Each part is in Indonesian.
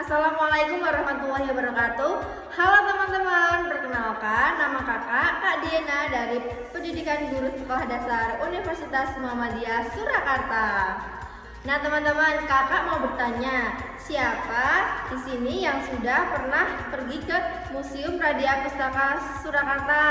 Assalamualaikum warahmatullahi wabarakatuh. Halo teman-teman, perkenalkan nama kakak Kak Diana dari Pendidikan Guru Sekolah Dasar Universitas Muhammadiyah Surakarta. Nah teman-teman, kakak mau bertanya, siapa di sini yang sudah pernah pergi ke Museum Radia Pustaka Surakarta?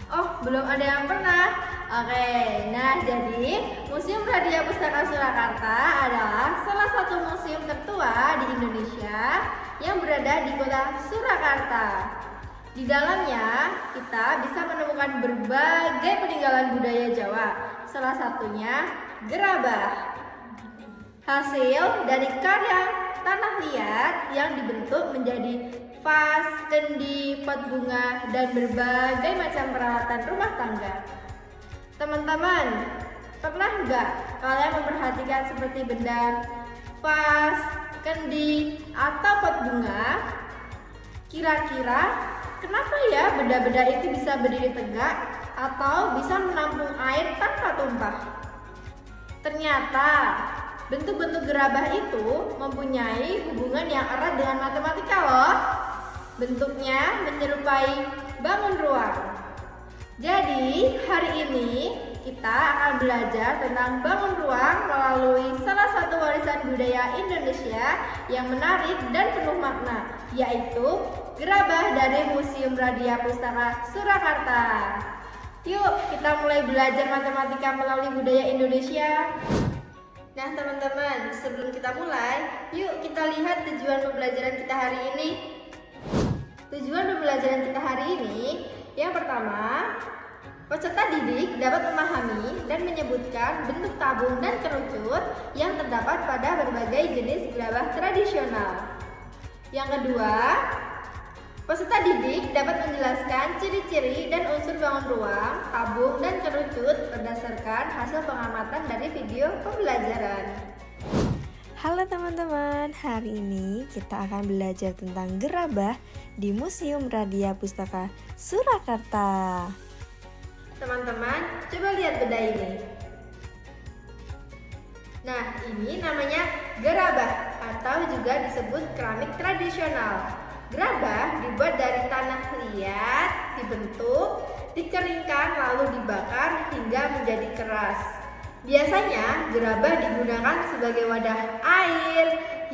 Oh, belum ada yang pernah. Oke, nah jadi Museum Radia Pustaka Surakarta adalah salah satu museum tertua di Indonesia yang berada di kota Surakarta. Di dalamnya kita bisa menemukan berbagai peninggalan budaya Jawa, salah satunya gerabah. Hasil dari karya tanah liat yang dibentuk menjadi vas, kendi, pot bunga, dan berbagai macam peralatan rumah tangga. Teman-teman, pernah nggak kalian memperhatikan seperti benda vas, kendi, atau pot bunga? Kira-kira kenapa ya benda-benda itu bisa berdiri tegak atau bisa menampung air tanpa tumpah? Ternyata bentuk-bentuk gerabah itu mempunyai hubungan yang erat dengan matematika loh. Bentuknya menyerupai bangun ruang. Jadi hari ini kita akan belajar tentang bangun ruang melalui salah satu warisan budaya Indonesia yang menarik dan penuh makna, yaitu gerabah dari Museum Radia Pustaka Surakarta. Yuk kita mulai belajar matematika melalui budaya Indonesia. Nah teman-teman, sebelum kita mulai, yuk kita lihat tujuan pembelajaran kita hari ini. Tujuan pembelajaran kita hari ini, yang pertama, peserta didik dapat memahami dan menyebutkan bentuk tabung dan kerucut yang terdapat pada berbagai jenis gerabah tradisional. Yang kedua, peserta didik dapat menjelaskan ciri-ciri dan unsur bangun ruang, tabung, dan kerucut berdasarkan hasil pengamatan dari video pembelajaran. Halo teman-teman, hari ini kita akan belajar tentang gerabah di Museum Radia Pustaka Surakarta. Teman-teman, coba lihat benda ini. Nah, ini namanya gerabah atau juga disebut keramik tradisional. Gerabah dibuat dari tanah liat, dibentuk, dikeringkan lalu dibakar hingga menjadi keras. Biasanya gerabah digunakan sebagai wadah air,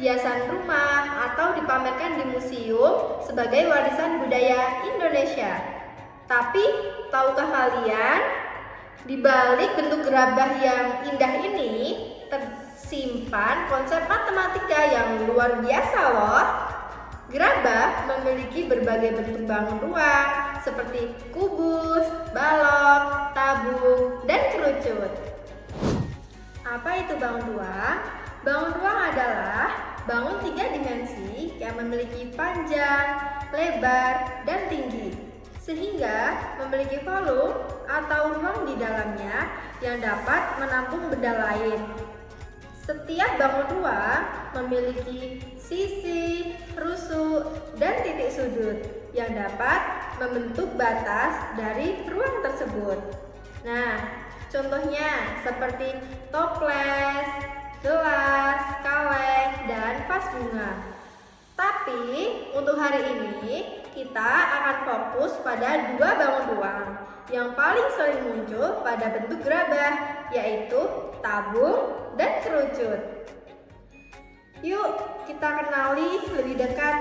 hiasan rumah, atau dipamerkan di museum sebagai warisan budaya Indonesia. Tapi, tahukah kalian, di balik bentuk gerabah yang indah ini tersimpan konsep matematika yang luar biasa loh. Gerabah memiliki berbagai bentuk bangun ruang seperti kubus, balok, tabung, dan kerucut. Apa itu bangun ruang? Bangun ruang adalah bangun 3 dimensi yang memiliki panjang, lebar, dan tinggi, sehingga memiliki volume atau ruang di dalamnya yang dapat menampung benda lain. Setiap bangun ruang memiliki sisi, rusuk, dan titik sudut yang dapat membentuk batas dari ruang tersebut. Nah, contohnya seperti toples, gelas, kaleng, dan vas bunga. Tapi untuk hari ini kita akan fokus pada 2 bangun ruang yang paling sering muncul pada bentuk gerabah, yaitu tabung dan kerucut. Yuk kita kenali lebih dekat.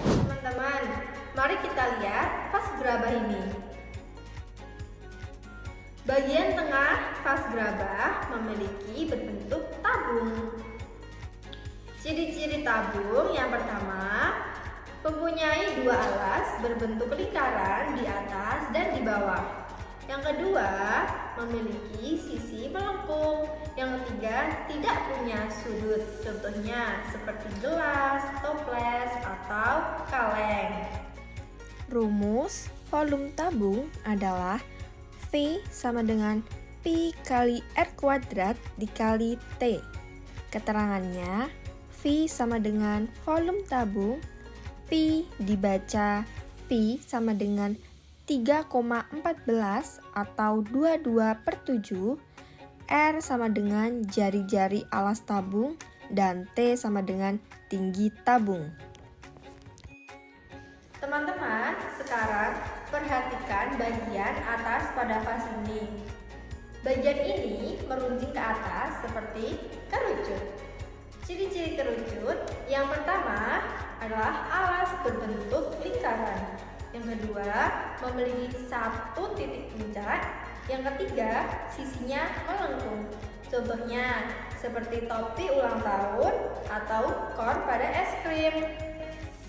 Teman-teman, mari kita lihat vas gerabah ini. Bagian tengah vas gerabah memiliki berbentuk tabung. Ciri-ciri tabung yang pertama, mempunyai 2 alas berbentuk lingkaran di atas dan di bawah. Yang kedua, memiliki sisi melengkung. Yang ketiga, tidak punya sudut. Contohnya seperti gelas, toples, atau kaleng. Rumus volume tabung adalah V sama dengan Pi kali R kuadrat dikali T. Keterangannya, V sama dengan volume tabung, Pi dibaca Pi sama dengan 3,14 atau 22/7, R sama dengan jari-jari alas tabung dan T sama dengan tinggi tabung. Teman-teman, sekarang perhatikan bagian atas pada vas ini. Bagian ini meruncing ke atas seperti kerucut. Ciri-ciri kerucut yang pertama adalah alas berbentuk lingkaran. Yang kedua, memiliki satu titik puncak. Yang ketiga, sisinya melengkung. Contohnya seperti topi ulang tahun atau kor pada es krim.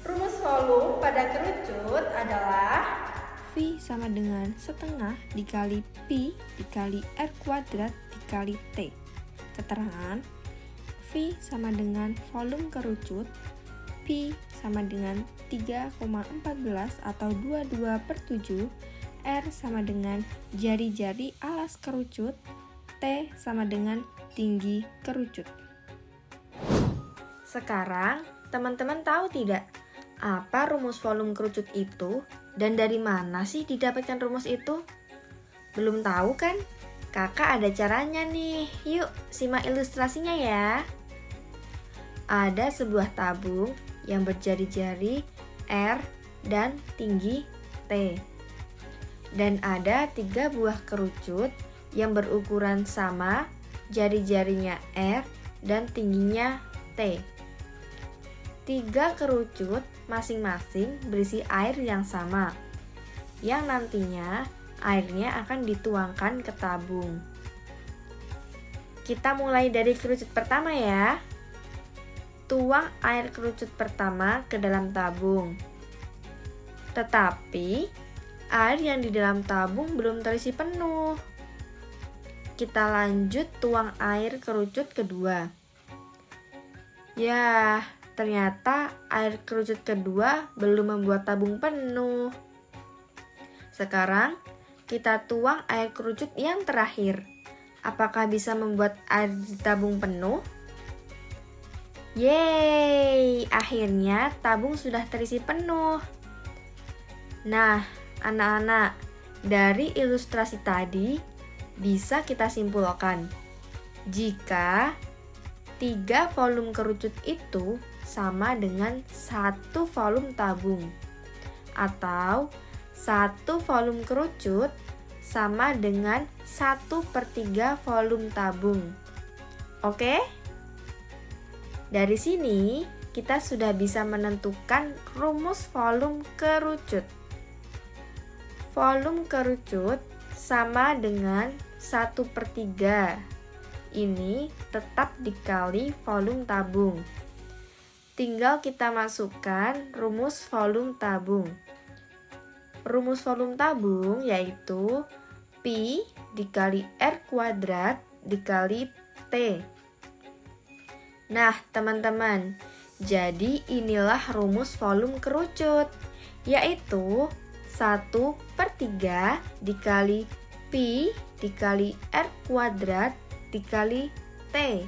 Rumus volume pada kerucut adalah V sama dengan setengah dikali Pi dikali R kuadrat dikali T. Keterangan V sama dengan volume kerucut, Pi sama dengan 3,14 atau 22/7, R sama dengan jari-jari alas kerucut, T sama dengan tinggi kerucut. Sekarang, teman-teman tahu tidak apa rumus volume kerucut itu? Dan dari mana sih didapatkan rumus itu? Belum tahu kan? Kakak ada caranya nih. Yuk, simak ilustrasinya ya. Ada sebuah tabung yang berjari-jari R dan tinggi T. Dan ada 3 buah kerucut yang berukuran sama, jari-jarinya R dan tingginya T. 3 kerucut masing-masing berisi air yang sama, yang nantinya airnya akan dituangkan ke tabung. Kita mulai dari kerucut pertama ya. Tuang air kerucut pertama ke dalam tabung. Tetapi air yang di dalam tabung belum terisi penuh. Kita lanjut tuang air kerucut kedua. Ya, ternyata air kerucut kedua belum membuat tabung penuh. Sekarang kita tuang air kerucut yang terakhir. Apakah bisa membuat air di tabung penuh? Yeay, akhirnya tabung sudah terisi penuh. Nah, anak-anak, dari ilustrasi tadi bisa kita simpulkan jika 3 volume kerucut itu sama dengan 1 volume tabung, atau 1 volume kerucut sama dengan 1/3 volume tabung. Oke? Dari sini kita sudah bisa menentukan rumus volume kerucut. Volume kerucut sama dengan 1/3. Ini tetap dikali volume tabung. Tinggal kita masukkan rumus volume tabung. Rumus volume tabung yaitu Pi dikali R kuadrat dikali T. Nah, teman-teman, jadi inilah rumus volume kerucut, yaitu 1/3 dikali Pi dikali R kuadrat dikali T.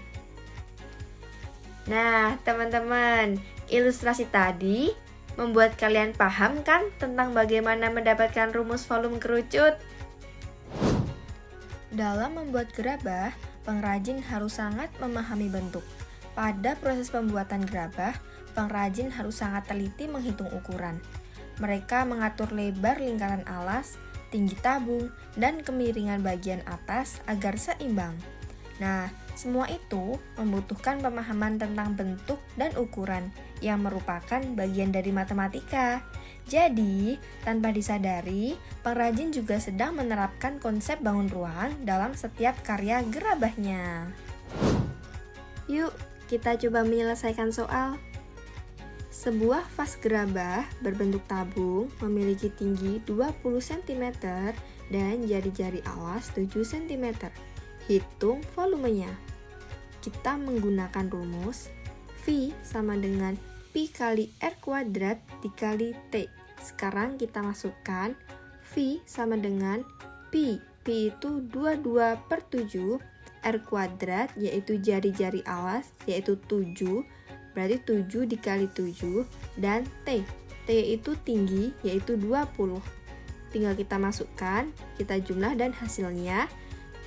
Nah, teman-teman, ilustrasi tadi membuat kalian paham kan tentang bagaimana mendapatkan rumus volume kerucut? Dalam membuat gerabah, pengrajin harus sangat memahami bentuk. Pada proses pembuatan gerabah, pengrajin harus sangat teliti menghitung ukuran. Mereka mengatur lebar lingkaran alas, tinggi tabung, dan kemiringan bagian atas agar seimbang. Nah, semua itu membutuhkan pemahaman tentang bentuk dan ukuran yang merupakan bagian dari matematika. Jadi, tanpa disadari, pengrajin juga sedang menerapkan konsep bangun ruang dalam setiap karya gerabahnya. Yuk, kita coba menyelesaikan soal. Sebuah vas gerabah berbentuk tabung memiliki tinggi 20 cm dan jari-jari alas 7 cm. Hitung volumenya. Kita menggunakan rumus V sama dengan Pi kali R kuadrat dikali T. Sekarang kita masukkan V sama dengan Pi. Pi itu 22/7. R kuadrat yaitu jari-jari alas yaitu 7, berarti 7 dikali 7, dan T. T itu tinggi yaitu 20. Tinggal kita masukkan, kita jumlah dan hasilnya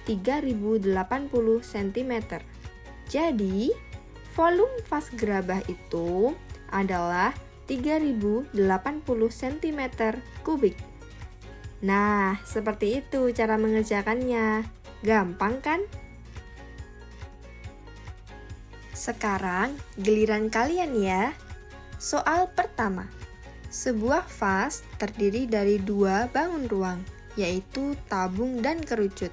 3080 cm. Jadi Volume vas gerabah itu adalah 3080 cm kubik. Nah, seperti itu cara mengerjakannya. Gampang kan? Sekarang giliran kalian ya. Soal pertama. Sebuah vas terdiri dari dua bangun ruang, yaitu tabung dan kerucut.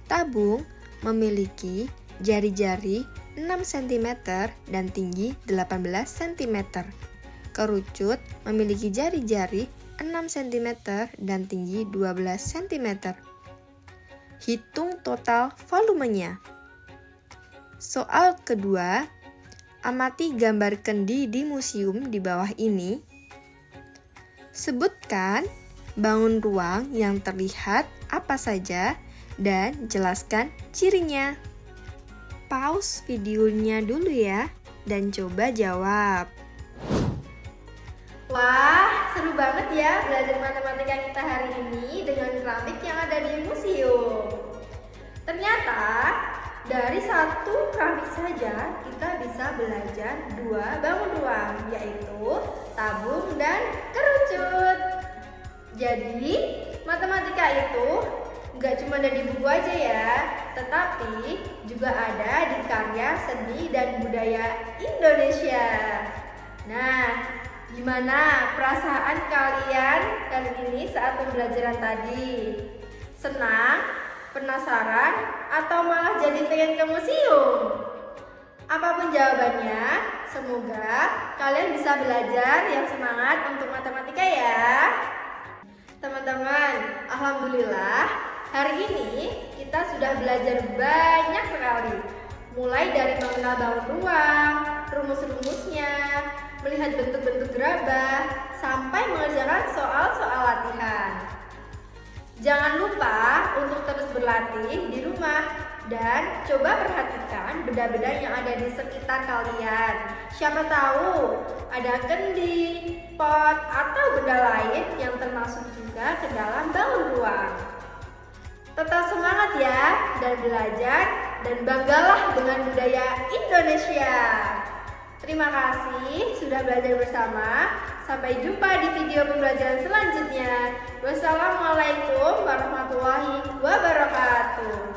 Tabung memiliki jari-jari 6 cm dan tinggi 18 cm. Kerucut memiliki jari-jari 6 cm dan tinggi 12 cm. Hitung total volumenya. Soal kedua, amati gambar kendi di museum di bawah ini. Sebutkan bangun ruang yang terlihat apa saja dan jelaskan cirinya. Pause videonya dulu ya dan coba jawab. Wah, seru banget ya belajar matematika kita hari ini dengan keramik yang ada di museum. Ternyata dari satu keramik saja kita bisa belajar dua bangun ruang, yaitu tabung dan kerucut. Jadi matematika itu nggak cuma ada di buku aja ya, tetapi juga ada di karya seni dan budaya Indonesia. Nah, gimana perasaan kalian kali ini saat pembelajaran tadi? Senang? Penasaran? Atau malah jadi pengen ke museum? Apapun jawabannya, semoga kalian bisa belajar yang semangat untuk matematika ya. Teman-teman, alhamdulillah hari ini kita sudah belajar banyak sekali. Mulai dari mengenal bangun ruang, rumus-rumusnya, melihat bentuk-bentuk gerabah, sampai mengerjakan soal-soal latihan. Jangan lupa untuk terus berlatih di rumah dan coba perhatikan benda-benda yang ada di sekitar kalian. Siapa tahu ada kendi, pot, atau benda lain yang termasuk juga ke dalam bangun ruang. Tetap semangat ya dan belajar dan banggalah dengan budaya Indonesia. Terima kasih sudah belajar bersama. Sampai jumpa di video pembelajaran selanjutnya. Wassalamualaikum warahmatullahi wabarakatuh.